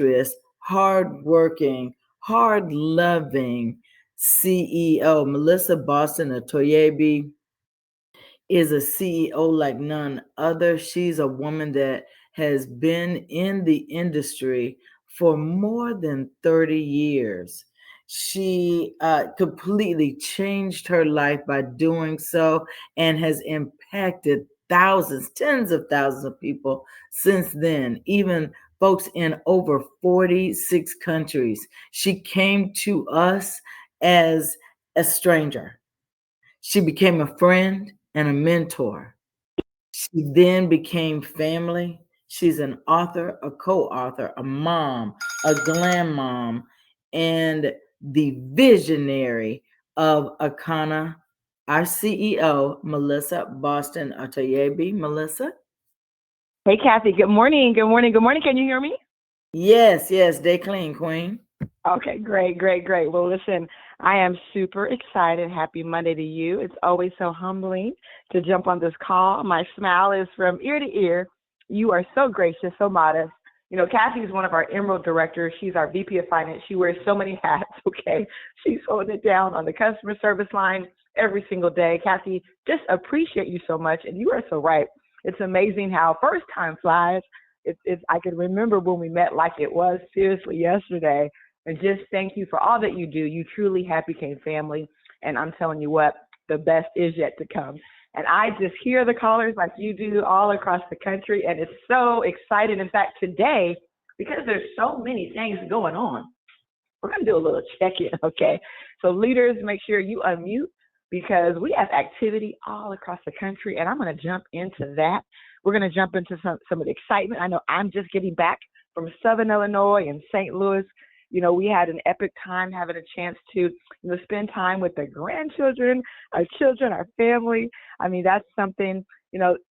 industrious, hardworking, hard-loving CEO. Melissa Boston Atoyebi is a CEO like none other. She's a woman that has been in the industry for more than 30 years. She completely changed her life by doing so and has impacted thousands, tens of thousands of people since then, even folks in over 46 countries. She came to us as a stranger. She became a friend and a mentor. She then became family. She's an author, a co-author, a mom, a glam mom, and the visionary of Akana, our CEO, Melissa Boston Otoyebi. Melissa? Hey, Kathy. Good morning. Good morning. Good morning. Can you hear me? Yes, yes, they clean, Queen. Okay, great, great, great. Well, listen, I am super excited. Happy Monday to you. It's always so humbling to jump on this call. My smile is from ear to ear. You are so gracious, so modest. You know, Kathy is one of our Emerald directors. She's our VP of Finance. She wears so many hats, okay? She's holding it down on the customer service line every single day. Kathy, just appreciate you so much. And you are so right. It's amazing how first time flies. I can remember when we met like it was seriously yesterday. And just thank you for all that you do. You truly have became family. And I'm telling you what, the best is yet to come. And I just hear the callers like you do all across the country. And it's so exciting. In fact, today, because there's so many things going on, we're going to do a little check-in, okay? So leaders, make sure you unmute because we have activity all across the country. And I'm going to jump into that. We're going to jump into some of the excitement. I know I'm just getting back from Southern Illinois and St. Louis. You know, we had an epic time having a chance to, spend time with the grandchildren, our children, our family. I mean, that's something,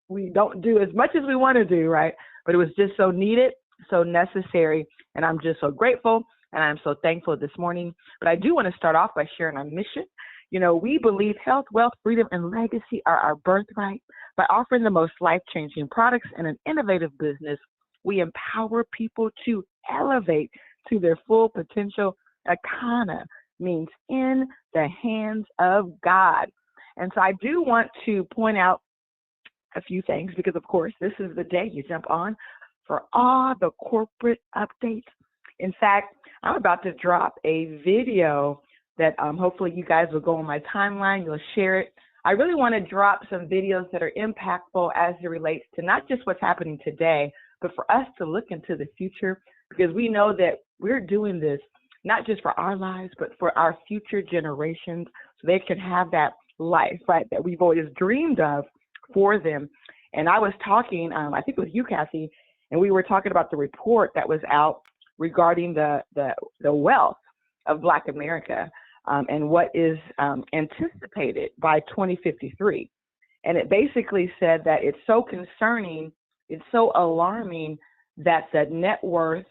we don't do as much as we want to do, right? But it was just so needed, so necessary. And I'm just so grateful and I'm so thankful this morning. But I do want to start off by sharing our mission. You know, we believe health, wealth, freedom, and legacy are our birthright. By offering the most life-changing products and an innovative business, we empower people to elevate to their full potential. Akana means in the hands of God. And so I do want to point out a few things because, of course, this is the day you jump on for all the corporate updates. In fact, I'm about to drop a video that hopefully you guys will go on my timeline. You'll share it. I really want to drop some videos that are impactful as it relates to not just what's happening today, but for us to look into the future, because we know that we're doing this not just for our lives, but for our future generations, so they can have that life, right, that we've always dreamed of for them. And I was talking, I think it was you, Kathy, and we were talking about the report that was out regarding the wealth of Black America and what is anticipated by 2053. And it basically said that it's so concerning, it's so alarming that the net worth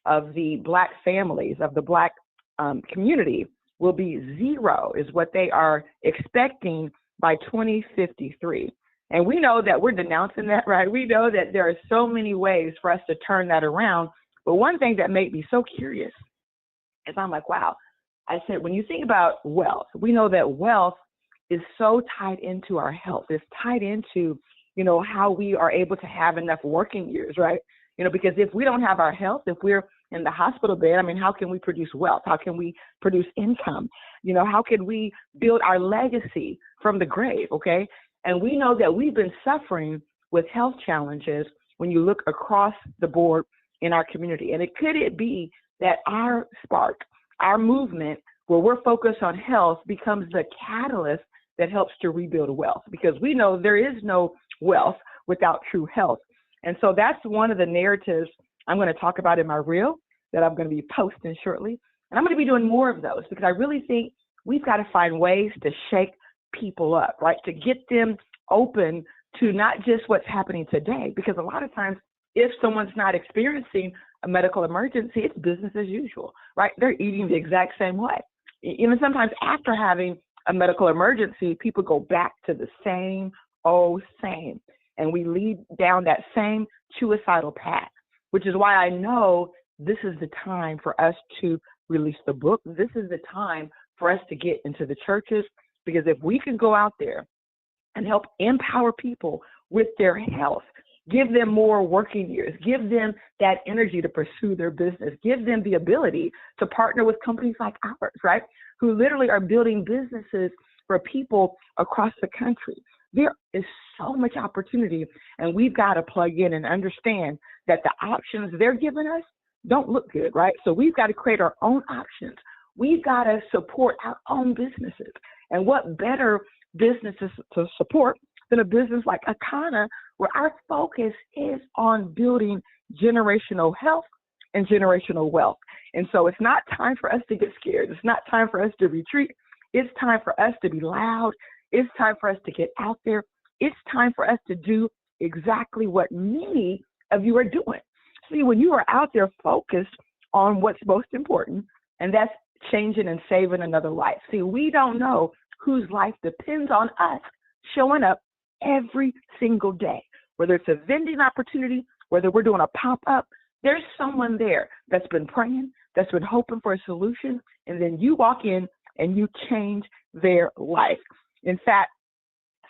of the Black families, of the Black community will be zero, is what they are expecting by 2053. And we know that we're denouncing that, right? We know that there are so many ways for us to turn that around. But one thing that made me so curious is I'm like, wow. I said, when you think about wealth, we know that wealth is so tied into our health. It's tied into, how we are able to have enough working years, right? Because if we don't have our health, if we're in the hospital bed, how can we produce wealth? How can we produce income? How can we build our legacy from the grave, okay? And we know that we've been suffering with health challenges when you look across the board in our community. And could it be that our spark, our movement, where we're focused on health, becomes the catalyst that helps to rebuild wealth? Because we know there is no wealth without true health. And so that's one of the narratives I'm going to talk about in my reel that I'm going to be posting shortly. And I'm going to be doing more of those because I really think we've got to find ways to shake people up, right? To get them open to not just what's happening today. Because a lot of times, if someone's not experiencing a medical emergency, it's business as usual, right? They're eating the exact same way. Even sometimes after having a medical emergency, people go back to the same old same. And we lead down that same suicidal path, which is why I know this is the time for us to release the book. This is the time for us to get into the churches, because if we can go out there and help empower people with their health, give them more working years, give them that energy to pursue their business, give them the ability to partner with companies like ours, right? Who literally are building businesses for people across the country. There is so much opportunity, and we've got to plug in and understand that the options they're giving us don't look good, right? So we've got to create our own options. We've got to support our own businesses. And what better businesses to support than a business like Akana, where our focus is on building generational health and generational wealth. And so it's not time for us to get scared. It's not time for us to retreat. It's time for us to be loud. It's time for us to get out there. It's time for us to do exactly what many of you are doing. See, when you are out there focused on what's most important, and that's changing and saving another life. See, we don't know whose life depends on us showing up every single day, whether it's a vending opportunity, whether we're doing a pop-up. There's someone there that's been praying, that's been hoping for a solution, and then you walk in and you change their life. In fact,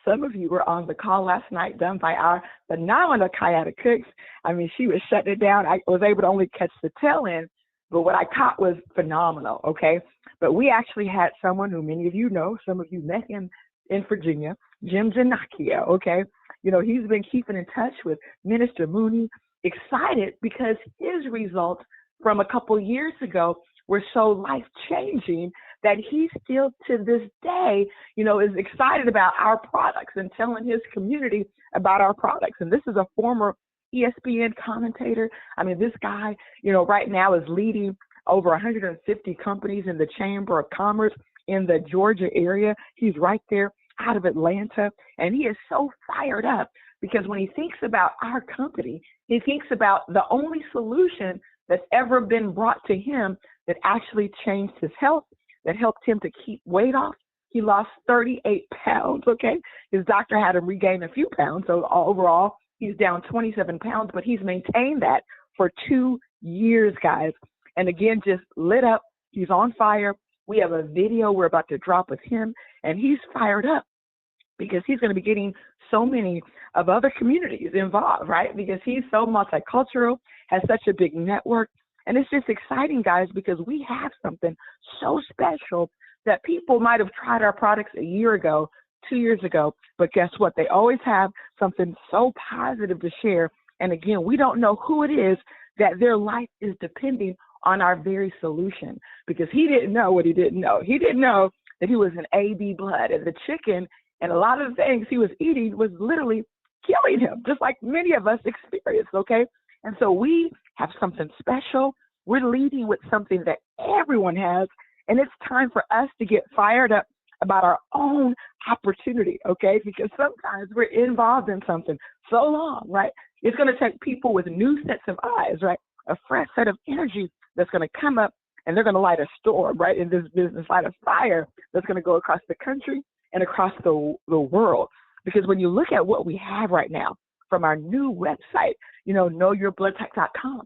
some of you were on the call last night done by our phenomenal Kayada Cooks. I mean, she was shutting it down. I was able to only catch the tail end, but what I caught was phenomenal, okay? But we actually had someone who many of you know, some of you met him in Virginia, Jim Ginocchio, okay? You know, he's been keeping in touch with Minister Mooney, excited because his results from a couple years ago were so life-changing that he still to this day, you know, is excited about our products and telling his community about our products. And this is a former ESPN commentator. I mean, this guy, you know, right now is leading over 150 companies in the Chamber of Commerce in the Georgia area. He's right there out of Atlanta. And he is so fired up because when he thinks about our company, he thinks about the only solution that's ever been brought to him that actually changed his health, that helped him to keep weight off. He lost 38 pounds, okay? His doctor had him regain a few pounds. So overall, he's down 27 pounds, but he's maintained that for 2 years, guys. And again, just lit up. He's on fire. We have a video we're about to drop with him, and he's fired up because he's going to be getting so many of other communities involved, right? Because he's so multicultural, has such a big network. And it's just exciting, guys, because we have something so special that people might have tried our products a year ago, 2 years ago, but guess what? They always have something so positive to share. And again, we don't know who it is that their life is depending on our very solution, because he didn't know what he didn't know. He didn't know that he was an AB blood, and the chicken and a lot of the things he was eating was literally killing him, just like many of us experience, okay? And so we have something special. We're leading with something that everyone has, and it's time for us to get fired up about our own opportunity, okay? Because sometimes we're involved in something so long, right? It's going to take people with new sets of eyes, right? A fresh set of energy that's going to come up, and they're going to light a storm, right? In this business, light a fire that's going to go across the country and across the world. Because when you look at what we have right now from our new website, you know, knowyourbloodtype.com,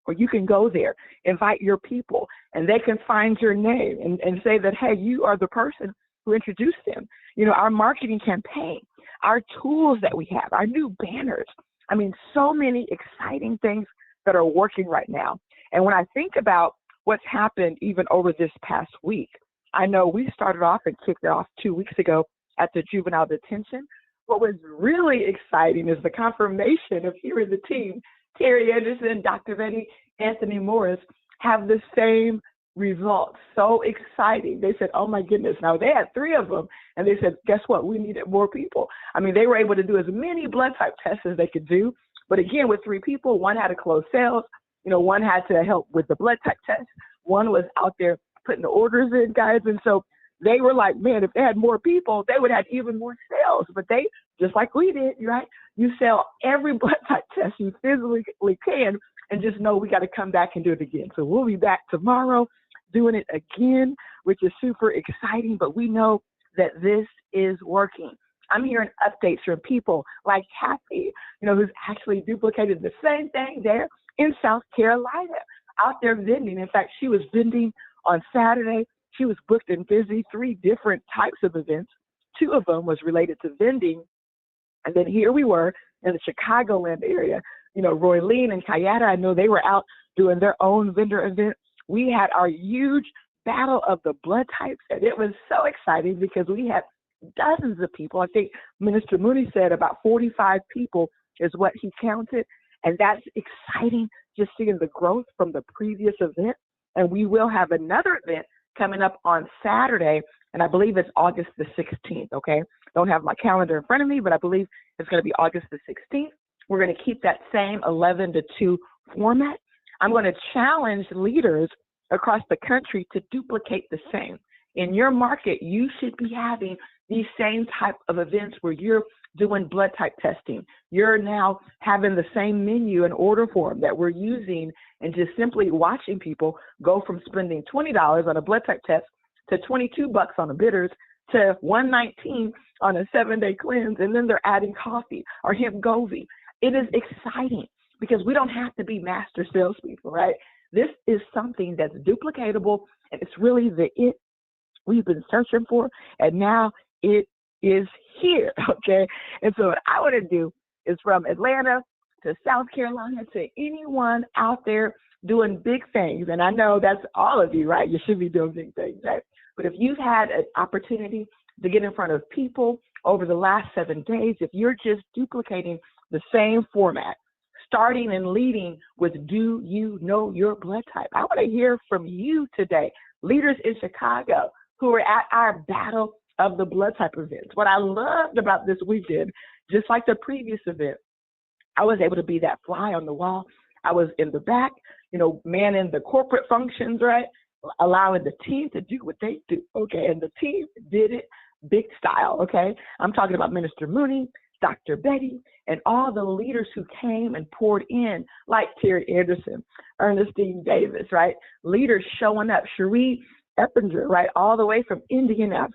where you can go there, invite your people, and they can find your name and say that, hey, you are the person who introduced them. You know, our marketing campaign, our tools that we have, our new banners. I mean, so many exciting things that are working right now. And when I think about what's happened even over this past week, I know we started off and kicked it off 2 weeks ago at the juvenile detention. What was really exciting is the confirmation of hearing the team, Terry Anderson, Dr. Betty, Anthony Morris, have the same results. So exciting. They said, oh my goodness. Now they had 3 of them, and they said, guess what? We needed more people. I mean, they were able to do as many blood type tests as they could do. But again, with 3 people, one had to close sales. You know, one had to help with the blood type test. One was out there putting the orders in, guys. And so they were like, man, if they had more people, they would have even more sales. But they, just like we did, right? You sell every blood type test you physically can, and just know we got to come back and do it again. So we'll be back tomorrow doing it again, which is super exciting. But we know that this is working. I'm hearing updates from people like Kathy, you know, who's actually duplicated the same thing there in South Carolina. out there vending. In fact, she was vending on Saturday. She was booked and busy, 3 different types of events. 2 of them was related to vending. And then here we were in the Chicagoland area. You know, Roy Lean and Kayada, I know they were out doing their own vendor event. We had our huge battle of the blood types, and it was so exciting because we had dozens of people. I think Minister Mooney said about 45 people is what he counted, and that's exciting, just seeing the growth from the previous event. And we will have another event coming up on Saturday, and I believe it's August the 16th, okay? Don't have my calendar in front of me, but I believe it's going to be August the 16th. We're going to keep that same 11 to 2 format. I'm going to challenge leaders across the country to duplicate the same. In your market, you should be having these same type of events where you're doing blood type testing. You're now having the same menu and order form that we're using, and just simply watching people go from spending $20 on a blood type test to $22 on the bitters to $119 on a 7-day cleanse, and then they're adding coffee or hemp Govi. It is exciting because we don't have to be master salespeople, right? This is something that's duplicatable, and it's really the it we've been searching for, and now it is here, okay? And so what I want to do is from Atlanta to South Carolina to anyone out there doing big things, and I know that's all of you, right? You should be doing big things, right? But if you've had an opportunity to get in front of people over the last 7 days, if you're just duplicating the same format, starting and leading with, do you know your blood type? I want to hear from you today, leaders in Chicago who are at our Battle of the Blood Type events. What I loved about this weekend, just like the previous event, I was able to be that fly on the wall. I was in the back, you know, manning the corporate functions, right? Allowing the team to do what they do, okay? And the team did it big style, okay? I'm talking about Minister Mooney, Dr. Betty, and all the leaders who came and poured in, like Terry Anderson, Ernestine Davis, right? Leaders showing up, Cherie Eppinger, right? All the way from Indiana,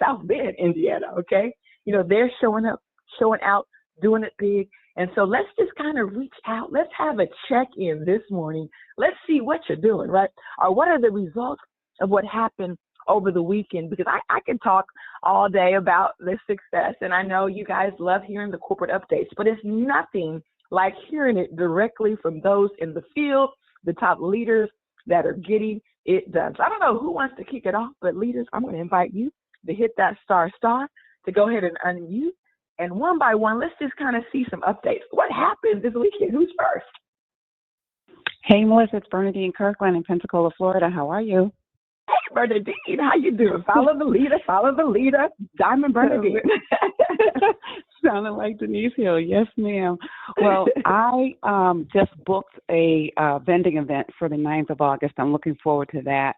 South Bend, Indiana, okay? You know, they're showing up, showing out, doing it big. And so let's just kind of reach out. Let's have a check-in this morning. Let's see what you're doing, right? Or what are the results of what happened over the weekend? Because I can talk all day about the success, and I know you guys love hearing the corporate updates, but it's nothing like hearing it directly from those in the field, the top leaders that are getting it done. So I don't know who wants to kick it off, but leaders, I'm going to invite you to hit that star to go ahead and unmute. And one by one, let's just kind of see some updates. What happened this weekend? Who's first? Hey, Melissa, it's Bernadine Kirkland in Pensacola, Florida. How are you? Hey, Bernadine, how you doing? Follow the leader, Diamond Bernadine. Sounding like Denise Hill. Yes, ma'am. Well, I just booked a vending event for the 9th of August. I'm looking forward to that.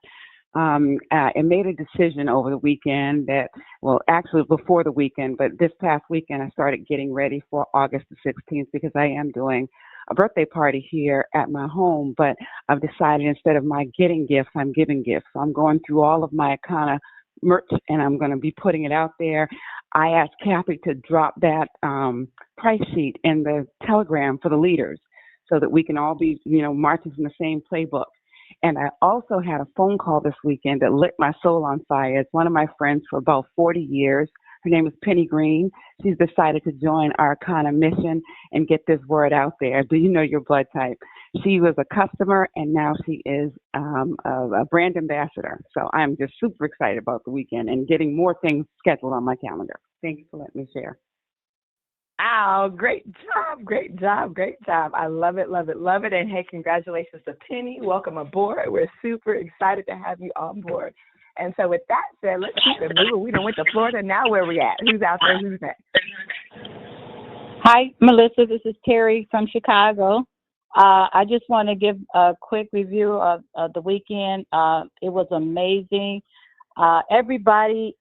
I made a decision over the weekend that, well, actually before the weekend, but this past weekend I started getting ready for August the 16th because I am doing a birthday party here at my home, but I've decided instead of my getting gifts, I'm giving gifts. So I'm going through all of my kind of merch and I'm going to be putting it out there. I asked Kathy to drop that price sheet in the Telegram for the leaders so that we can all be, you know, marching in the same playbook. And I also had a phone call this weekend that lit my soul on fire. It's one of my friends for about 40 years. Her name is Penny Green. She's decided to join our kind of mission and get this word out there. Do you know your blood type? She was a customer, and now she is a brand ambassador. So I'm just super excited about the weekend and getting more things scheduled on my calendar. Thank you for letting me share. Wow, great job, great job, great job. I love it, love it, love it. And hey, congratulations to Penny. Welcome aboard. We're super excited to have you on board. And so with that said, let's keep it moving. We done went to Florida. Now where we at? Who's out there? Who's next? Hi, Melissa. This is Terry from Chicago. I just want to give a quick review of the weekend. It was amazing. Everybody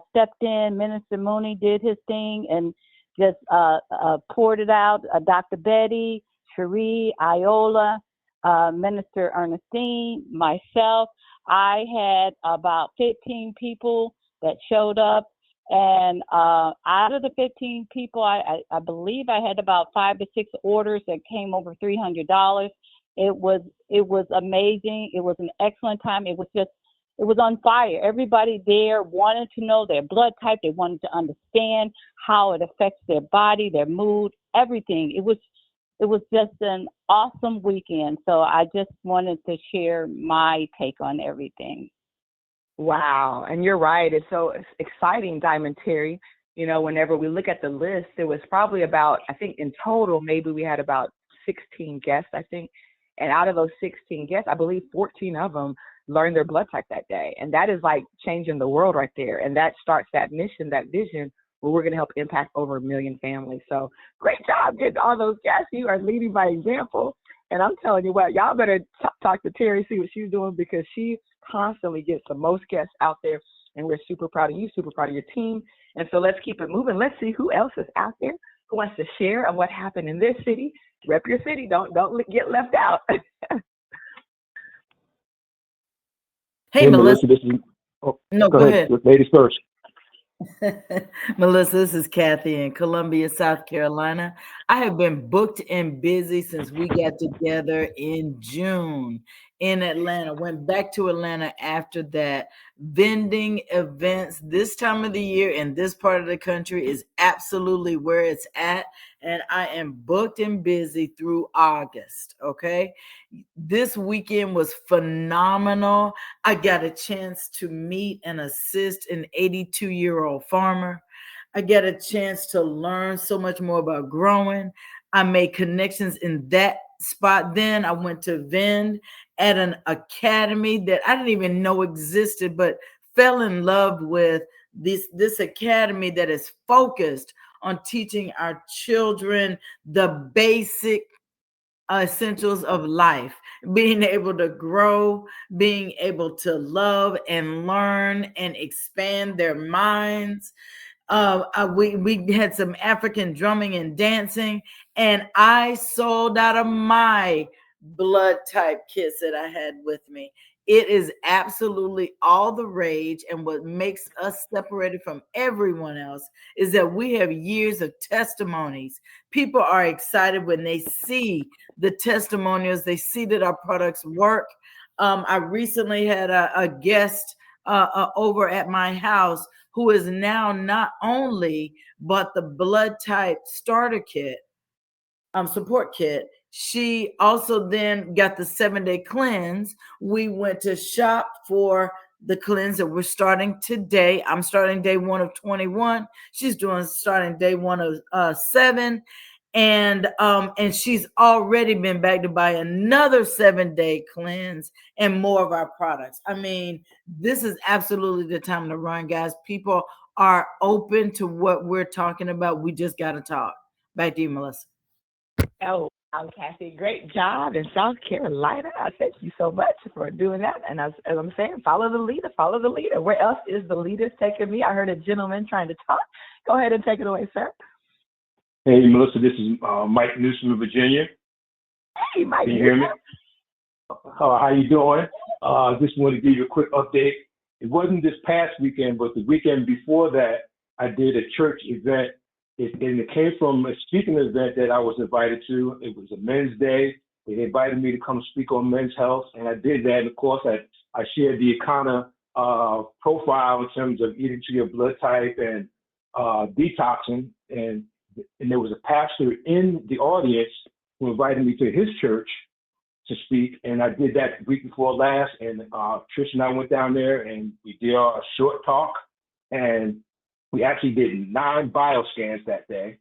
stepped in. Minister Mooney did his thing and just poured it out. Dr. Betty, Cherie, Iola, Minister Ernestine, myself. I had about 15 people that showed up, and out of the 15 people, I believe I had about 5 to 6 orders that came over $300. It was amazing. It was an excellent time. It was on fire. Everybody there wanted to know their blood type. They wanted to understand how it affects their body, their mood, everything. It was just an awesome weekend. So I just wanted to share my take on everything. Wow. And you're right. It's so exciting, Diamond Terry. You know, whenever we look at the list, it was probably about, I think in total, maybe we had about 16 guests, I think. And out of those 16 guests, I believe 14 of them learned their blood type that day. And that is like changing the world right there. And that starts that mission, that vision, where we're going to help impact over 1 million families. So great job getting all those guests. You are leading by example. And I'm telling you what, y'all better talk to Terry, see what she's doing, because she constantly gets the most guests out there. And we're super proud of you, super proud of your team. And so let's keep it moving. Let's see who else is out there who wants to share of what happened in their city. Rep your city. Don't get left out. Hey, Melissa. This is, No, go ahead. Ladies first. Melissa, this is Kathy in Columbia, South Carolina. I have been booked and busy since we got together in June in Atlanta. Went back to Atlanta after that. Vending events this time of the year in this part of the country is absolutely where it's at. And I am booked and busy through August. Okay. This weekend was phenomenal. I got a chance to meet and assist an 82-year-old farmer. I got a chance to learn so much more about growing. I made connections in that spot. Then I went to Vend at an academy that I didn't even know existed, but fell in love with this academy that is focused on teaching our children the basic essentials of life, being able to grow, being able to love and learn and expand their minds. We had some African drumming and dancing, and I sold out of my blood type kits that I had with me. It is absolutely all the rage. And what makes us separated from everyone else is that we have years of testimonies. People are excited when they see the testimonials, they see that our products work. I recently had a guest over at my house who is now not only bought the blood type starter kit, support kit, she also then got the 7-day cleanse. We went to shop for the cleanse that we're starting today. I'm starting day 1 of 21. She's starting day 1 of 7. And she's already been back to buy another 7-day cleanse and more of our products. I mean, this is absolutely the time to run, guys. People are open to what we're talking about. We just got to talk. Back to you, Melissa. Oh, Kathy, great job in South Carolina. I thank you so much for doing that. And as I'm saying, follow the leader, follow the leader. Where else is the leader taking me? I heard a gentleman trying to talk. Go ahead and take it away, sir. Hey, Melissa, this is Mike Newsom of Virginia. Hey, Mike. Can you hear me? How you doing? Just wanted to give you a quick update. It wasn't this past weekend, but the weekend before that, I did a church event. And it came from a speaking event that I was invited to. It was a men's day. They invited me to come speak on men's health, and I did that. And of course, I shared the Econo profile in terms of eating to your blood type and detoxing. And there was a pastor in the audience who invited me to his church to speak, and I did that the week before last. And Trish and I went down there, and we did a short talk, and we actually did 9 bioscans that day.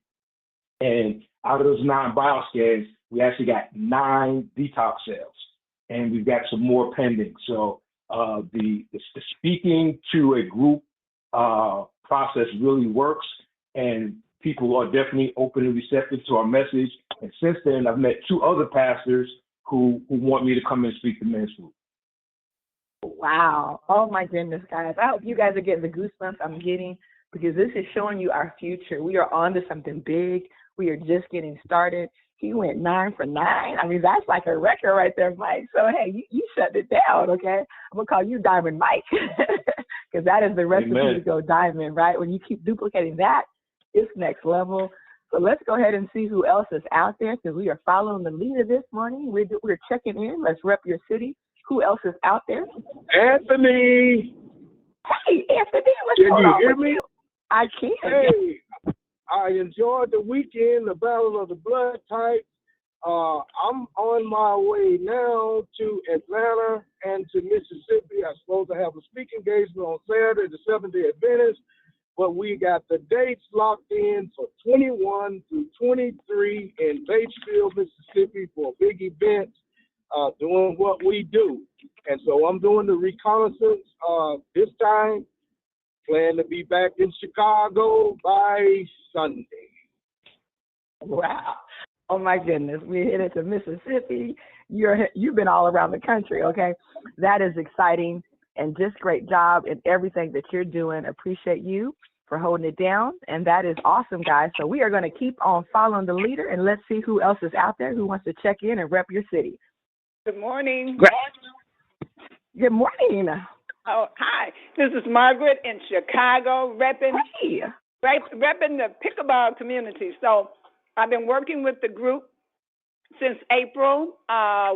And out of those 9 bioscans, we actually got 9 detox cells, and we've got some more pending. So the speaking to a group process really works, and people are definitely open and receptive to our message. And since then, I've met 2 other pastors who want me to come and speak to men's group. Wow. Oh, my goodness, guys. I hope you guys are getting the goosebumps I'm getting, because this is showing you our future. We are on to something big. We are just getting started. He went 9 for 9. I mean, that's like a record right there, Mike. So, hey, you shut it down, okay? I'm going to call you Diamond Mike, because that is the recipe to go diamond, right? When you keep duplicating that, it's next level. So let's go ahead and see who else is out there, because we are following the leader this morning. We're checking in. Let's rep your city. Who else is out there? Anthony, Hey, Anthony, what's can going you on hear with me? you? I can. Hey, I enjoyed the weekend, the Battle of the Blood Types. I'm on my way now to Atlanta and to Mississippi. I'm supposed to have a speaking engagement on Saturday, the Seventh-day Adventist, but we got the dates locked in for 21 through 23 in Batesville, Mississippi for a big event, doing what we do. And so I'm doing the reconnaissance this time. Plan to be back in Chicago by Sunday. Wow. Oh my goodness. We're headed to Mississippi. You've been all around the country, okay? That is exciting, and just great job in everything that you're doing. Appreciate you for holding it down, and that is awesome, guys. So we are going to keep on following the leader, and let's see who else is out there who wants to check in and rep your city. Good morning. Good morning. Oh, hi. This is Margaret in Chicago, repping Hey. the pickleball community. So I've been working with the group since April.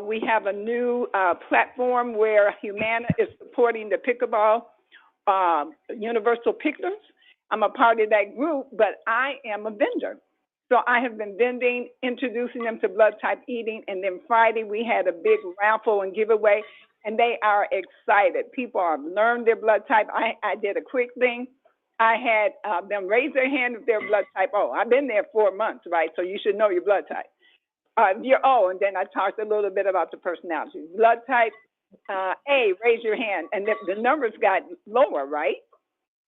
We have a new platform where Humana is supporting the pickleball universal picklers. I'm a part of that group, but I am a vendor. So I have been vending, introducing them to blood type eating, and then Friday we had a big raffle and giveaway, and they are excited. People have learned their blood type. I did a quick thing. I had them raise their hand if their blood type O. I've been there 4 months, right? So you should know your blood type. You're O, and then I talked a little bit about the personality. Blood type A, raise your hand, and the numbers got lower, right?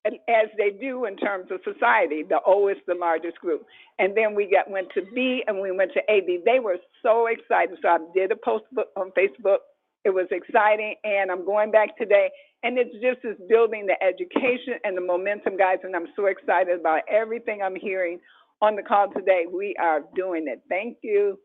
As they do in terms of society. The O is the largest group. And then we went to B and we went to AB. They were so excited. So I did a post on Facebook. It was exciting, and I'm going back today. And it's just as building the education and the momentum, guys, and I'm so excited about everything I'm hearing on the call today. We are doing it. Thank you.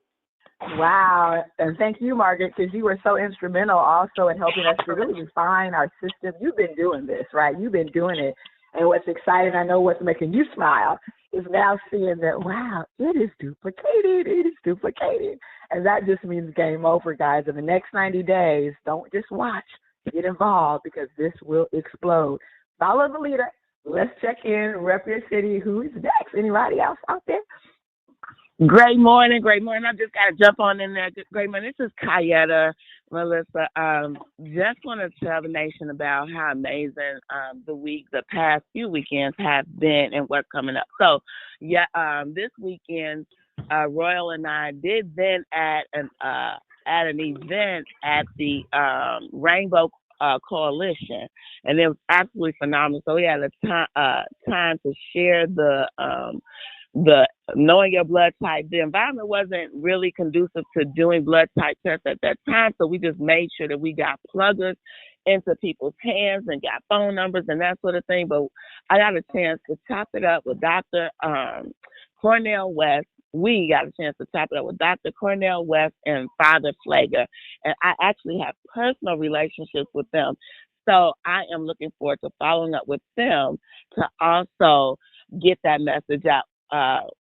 Wow. And thank you, Margaret, because you were so instrumental also in helping us to really refine our system. You've been doing this, right? You've been doing it. And what's exciting, I know what's making you smile, is now seeing that, wow, it is duplicated. It is duplicated. And that just means game over, guys. In the next 90 days, don't just watch. Get involved, because this will explode. Follow the leader. Let's check in, rep your city. Who is next? Anybody else out there? Great morning. I just got to jump on in there. Great morning. This is Kayetta, Melissa. Just want to tell the nation about how amazing the past few weekends have been and what's coming up. So, this weekend, Royal and I did then at an event at the Rainbow Coalition, and it was absolutely phenomenal. So we had a time to share the knowing your blood type. The environment wasn't really conducive to doing blood type tests at that time, so we just made sure that we got pluggers into people's hands and got phone numbers and that sort of thing. But I got a chance to chop it up with Dr. Cornell West. We got a chance to chop it up with Dr. Cornell West and Father Flager, and I actually have personal relationships with them. So I am looking forward to following up with them to also get that message out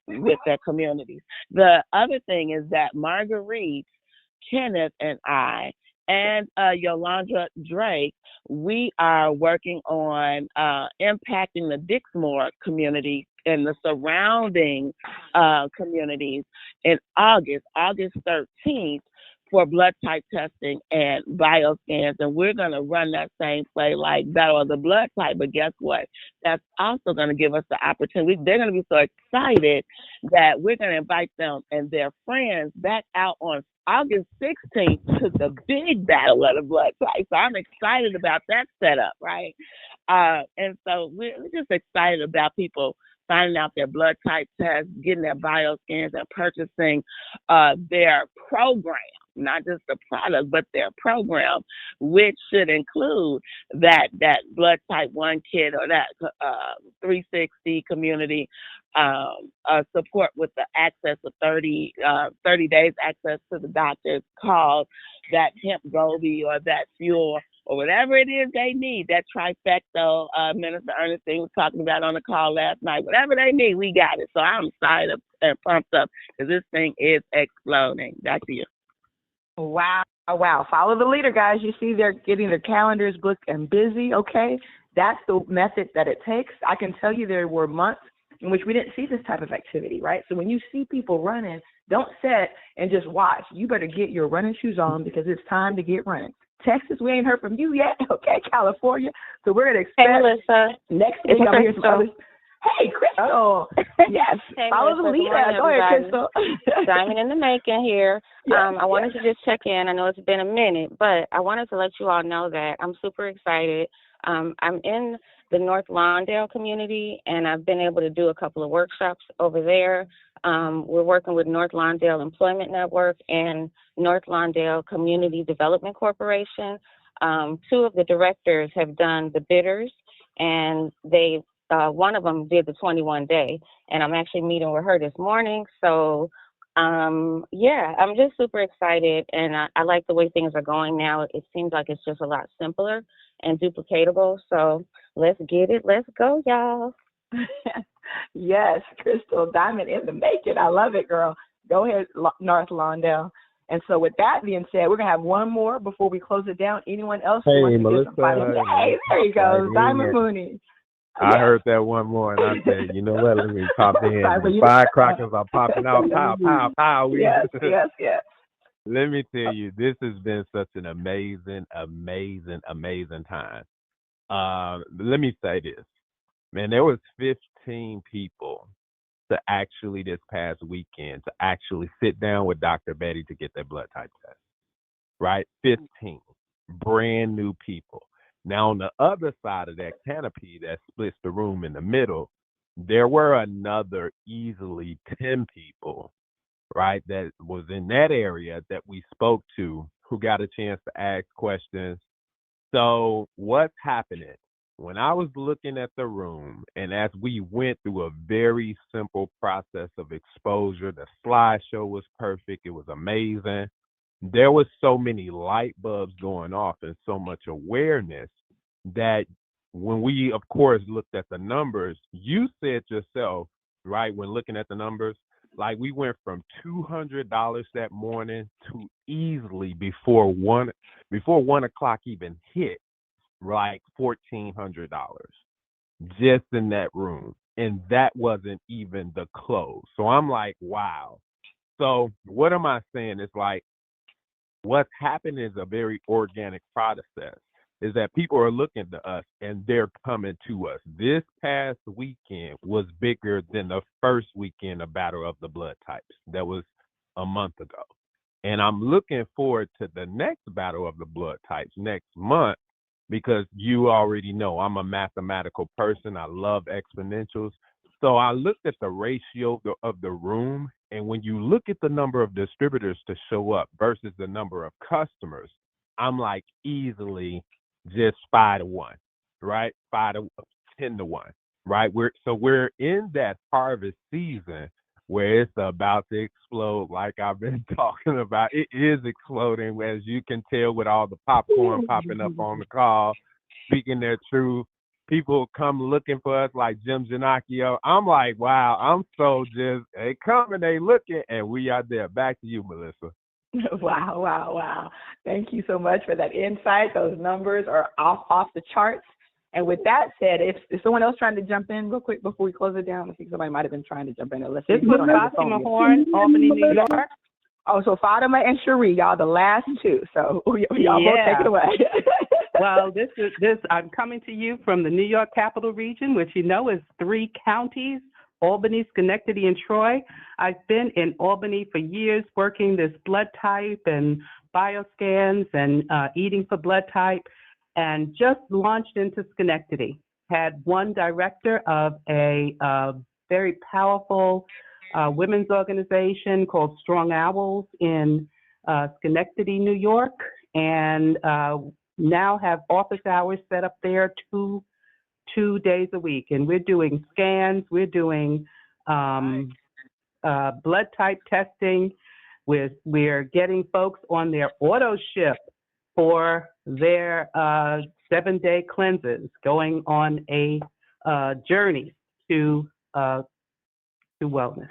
with their communities. The other thing is that Marguerite, Kenneth, and I, and Yolanda Drake, we are working on impacting the Dixmoor community and the surrounding communities in August 13th, for blood type testing and bioscans, and we're going to run that same play like Battle of the Blood Type. But guess what? That's also going to give us the opportunity. They're going to be so excited that we're going to invite them and their friends back out on August 16th to the big Battle of the Blood Type. So I'm excited about that setup, right? And so we're just excited about people finding out their blood type tests, getting their bioscans, and purchasing their program. Not just the product, but their program, which should include that blood type 1 kit or that 360 community support with the access of 30 days access to the doctor's call, that hemp Gobi or that fuel or whatever it is they need. That trifecta Minister Ernestine was talking about on the call last night. Whatever they need, we got it. So I'm excited and pumped up because this thing is exploding. Back to you. Wow, wow. Follow the leader, guys. You see they're getting their calendars booked and busy, okay? That's the method that it takes. I can tell you there were months in which we didn't see this type of activity, right? So when you see people running, don't sit and just watch. You better get your running shoes on because it's time to get running. Texas, we ain't heard from you yet, okay? California. So we're going to expect Melissa. next week I'm hear some others. Hey, Crystal. Yes. Hey, Follow Melissa. the leader. Good morning, Go ahead, everybody. Crystal. Diamond in the making here. Yes, I wanted to just check in. I know it's been a minute, but I wanted to let you all know that I'm super excited. I'm in the North Lawndale community, and I've been able to do a couple of workshops over there. We're working with North Lawndale Employment Network and North Lawndale Community Development Corporation. Two of the directors have done the bidders, and they one of them did the 21-day, and I'm actually meeting with her this morning. So, yeah, I'm just super excited, and I like the way things are going now. It seems like it's just a lot simpler and duplicatable. So let's get it. Let's go, y'all. Yes, Crystal, diamond in the making. I love it, girl. Go ahead, North Lawndale. And so with that being said, we're going to have one more before we close it down. Anyone else who wants to Melissa, give some final? Hey, there you go, Diamond Mooney. I heard that one more, and I said, you know what? Let me pop in. Sorry, The firecrackers are popping out. Pow, pow, pow. Yes, yes, yes. Let me tell you, this has been such an amazing, amazing, amazing time. Let me say this. Man, there was 15 people to actually this past weekend to actually sit down with Dr. Betty to get their blood type test, right? 15 brand new people. Now, on the other side of that canopy that splits the room in the middle, there were another easily 10 people, right, that was in that area that we spoke to who got a chance to ask questions. So what's happening? When I was looking at the room, and as we went through a very simple process of exposure, the slideshow was perfect. It was amazing. There was so many light bulbs going off and so much awareness that when we, of course, looked at the numbers, you said yourself, right, when looking at the numbers, like we went from $200 that morning to easily before one o'clock even hit, like $1,400 just in that room. And that wasn't even the close. So I'm like, wow. So what am I saying? It's like, what's happening is a very organic process, is that people are looking to us and they're coming to us. This past weekend was bigger than the first weekend of Battle of the Blood Types. That was a month ago. And I'm looking forward to the next Battle of the Blood Types next month because you already know I'm a mathematical person. I love exponentials. So I looked at the ratio of the room, and when you look at the number of distributors to show up versus the number of customers, I'm like easily just 5-1, right? 10-1, right? We're in that harvest season where it's about to explode, like I've been talking about. It is exploding, as you can tell with all the popcorn popping up on the call, speaking their truth. People come looking for us like Jim Ginocchio. I'm like, wow, I'm so just, they come and they looking, and we are there. Back to you, Melissa. Wow, wow, wow. Thank you so much for that insight. Those numbers are off the charts. And with that said, if someone else trying to jump in real quick before we close it down, I think somebody might have been trying to jump in. Let's see. This was Fatima Horn, Albany, New York. Oh, so Fatima and Cherie, y'all the last two. So y'all both take it away. Well, I'm coming to you from the New York Capital Region, which you know is 3 counties, Albany, Schenectady, and Troy. I've been in Albany for years working this blood type and bioscans and eating for blood type, and just launched into Schenectady. Had one director of a very powerful women's organization called Strong Owls in Schenectady, New York, and now have office hours set up there two days a week. And we're doing scans, we're doing blood type testing. We're getting folks on their auto ship for their 7-day cleanses, going on a journey to wellness.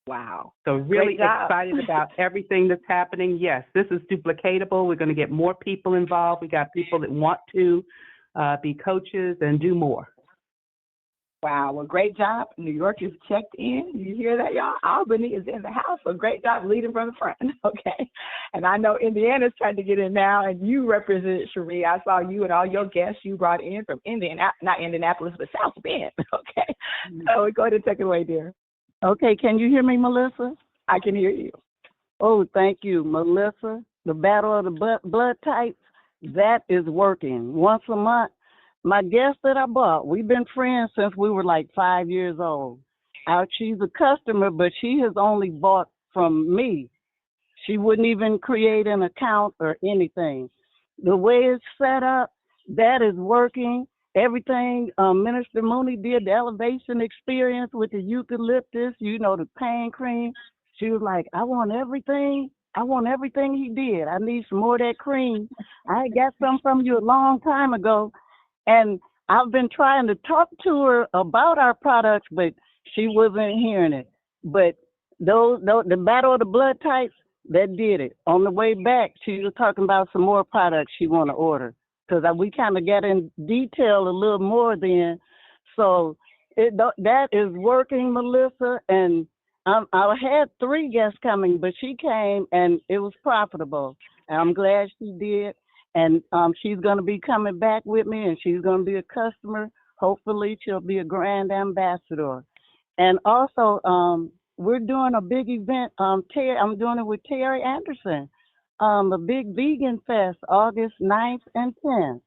Wow. So really Great job. excited about everything that's happening. Yes, this is duplicatable. We're going to get more people involved. We got people that want to be coaches and do more. Wow. Well, great job. New York is checked in. You hear that, y'all? Albany is in the house. So great job leading from the front. Okay. And I know Indiana's trying to get in now, and you represent Cherie. I saw you and all your guests you brought in from not Indianapolis, but South Bend. Okay. So go ahead and take it away, dear. Okay, can you hear me, Melissa? I can hear you. Oh, thank you, Melissa. The battle of the blood types, that is working. Once a month, my guest that I bought, we've been friends since we were like 5 years old. She's a customer, but she has only bought from me. She wouldn't even create an account or anything. The way it's set up, that is working. Everything Minister Mooney did, the elevation experience with the eucalyptus, the pain cream. She was like, I want everything he did. I need some more of that cream. I got some from you a long time ago. And I've been trying to talk to her about our products, but she wasn't hearing it. But the battle of the blood types, that did it. On the way back, she was talking about some more products she want to order, because we kind of got in detail a little more then. So that is working, Melissa. And I had 3 guests coming, but she came and it was profitable. And I'm glad she did. And she's going to be coming back with me, and she's going to be a customer. Hopefully, she'll be a grand ambassador. And also, we're doing a big event. I'm doing it with Terry Anderson, a big vegan fest, August 9th and 10th.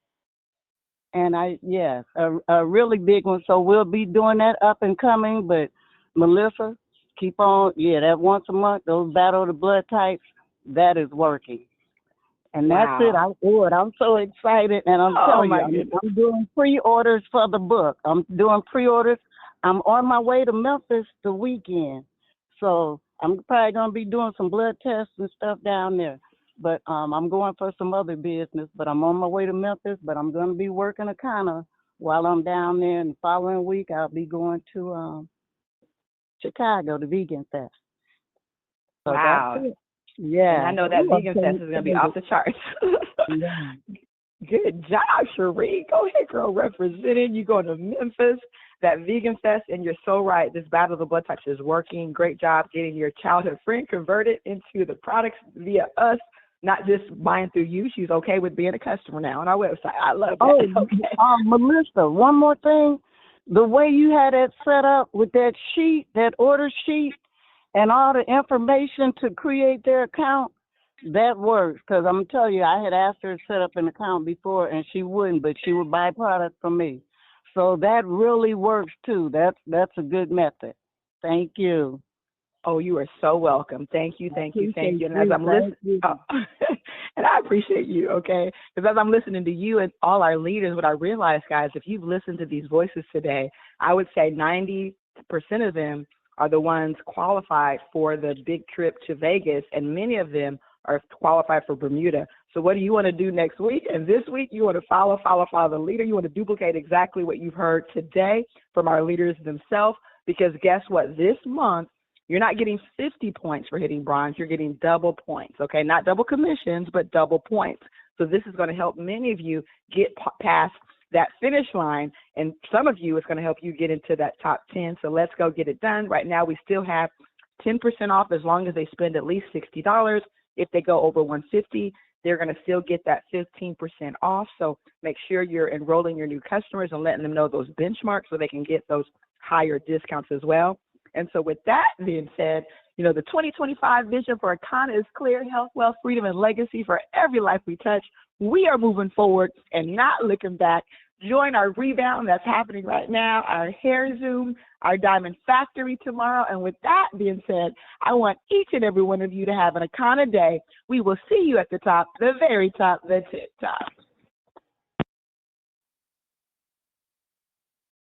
And a really big one. So we'll be doing that up and coming. But Melissa, keep on. Yeah, that once a month, those battle of the blood types, that is working. And that's it. I do it. I'm so excited. And I'm telling you, I'm doing pre-orders for the book. I'm doing pre-orders. I'm on my way to Memphis the weekend. So I'm probably going to be doing some blood tests and stuff down there. But I'm going for some other business. But I'm on my way to Memphis. But I'm going to be working Akana while I'm down there. And the following week, I'll be going to Chicago, the Vegan Fest. So wow. That's it. Yeah. And I know that Vegan Fest is going to be off the charts. Yeah. Good job, Cherie. Go ahead, girl, representing. You going to Memphis, that Vegan Fest, and you're so right. This battle of the blood types is working. Great job getting your childhood friend converted into the products via us, not just buying through you. She's okay with being a customer now on our website. I love that. Oh, okay. Melissa, one more thing. The way you had it set up with that sheet, that order sheet, and all the information to create their account, that works. Because I'm telling you, I had asked her to set up an account before, and she wouldn't, but she would buy products from me. So that really works, too. That's a good method. Thank you. Oh, you are so welcome. Thank you. And as I'm listening, and I appreciate you, okay? Because as I'm listening to you and all our leaders, what I realize, guys, if you've listened to these voices today, I would say 90% of them are the ones qualified for the big trip to Vegas, and many of them are qualified for Bermuda. So what do you want to do next week? And this week, you want to follow the leader. You want to duplicate exactly what you've heard today from our leaders themselves, because guess what? This month, you're not getting 50 points for hitting bronze. You're getting double points, okay? Not double commissions, but double points. So this is going to help many of you get past that finish line, and some of you, it's going to help you get into that top 10. So let's go get it done. Right now, we still have 10% off as long as they spend at least $60. If they go over $150, they're going to still get that 15% off. So make sure you're enrolling your new customers and letting them know those benchmarks so they can get those higher discounts as well. And so with that being said, the 2025 vision for Akana is clear: health, wealth, freedom, and legacy for every life we touch. We are moving forward and not looking back. Join our rebound that's happening right now, our hair Zoom, our Diamond Factory tomorrow. And with that being said, I want each and every one of you to have an Akana day. We will see you at the top, the very top, the tip top.